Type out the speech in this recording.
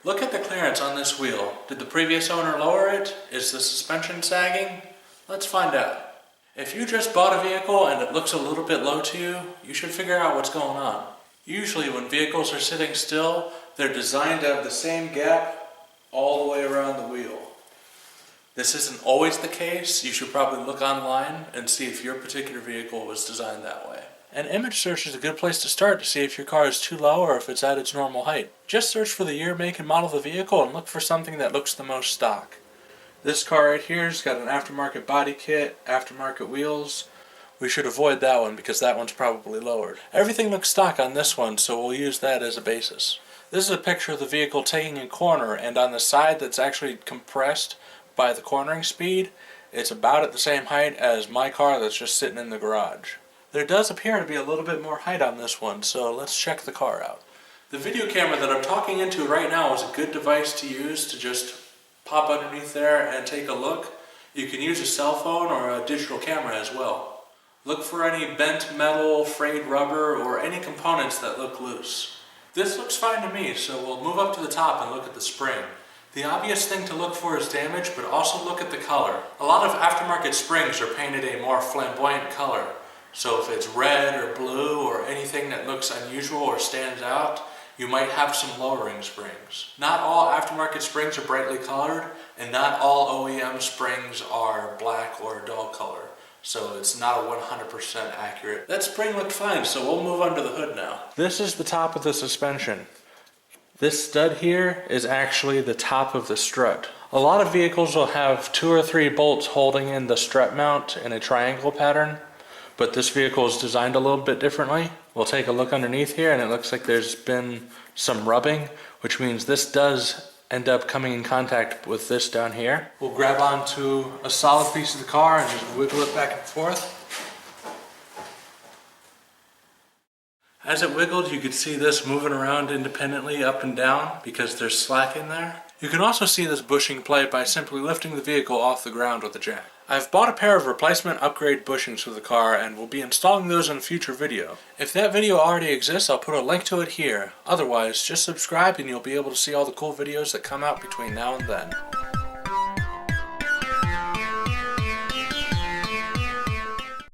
Look at the clearance on this wheel. Did the previous owner lower it? Is the suspension sagging? Let's find out. If you just bought a vehicle and it looks a little bit low to you, you should figure out what's going on. Usually when vehicles are sitting still, they're designed to have the same gap all the way around the wheel. This isn't always the case. You should probably look online and see if your particular vehicle was designed that way. An image search is a good place to start to see if your car is too low or if it's at its normal height. Just search for the year, make, and model of the vehicle and look for something that looks the most stock. This car right here has got an aftermarket body kit, aftermarket wheels. We should avoid that one because that one's probably lowered. Everything looks stock on this one, so we'll use that as a basis. This is a picture of the vehicle taking a corner, and on the side that's actually compressed by the cornering speed, it's about at the same height as my car that's just sitting in the garage. There does appear to be a little bit more height on this one, so let's check the car out. The video camera that I'm talking into right now is a good device to use to just pop underneath there and take a look. You can use a cell phone or a digital camera as well. Look for any bent metal, frayed rubber, or any components that look loose. This looks fine to me, so we'll move up to the top and look at the spring. The obvious thing to look for is damage, but also look at the color. A lot of aftermarket springs are painted a more flamboyant color. So if it's red or blue or anything that looks unusual or stands out, you might have some lowering springs. Not all aftermarket springs are brightly colored, and not all OEM springs are black or a dull color. So it's not a 100% accurate. That spring looked fine, so we'll move under the hood now. This is the top of the suspension. This stud here is actually the top of the strut. A lot of vehicles will have 2 or 3 bolts holding in the strut mount in a triangle pattern, but this vehicle is designed a little bit differently. We'll take a look underneath here and it looks like there's been some rubbing, which means this does end up coming in contact with this down here. We'll grab onto a solid piece of the car and just wiggle it back and forth. As it wiggled, you could see this moving around independently up and down because there's slack in there. You can also see this bushing play by simply lifting the vehicle off the ground with a jack. I've bought a pair of replacement upgrade bushings for the car and will be installing those in a future video. If that video already exists, I'll put a link to it here. Otherwise, just subscribe and you'll be able to see all the cool videos that come out between now and then.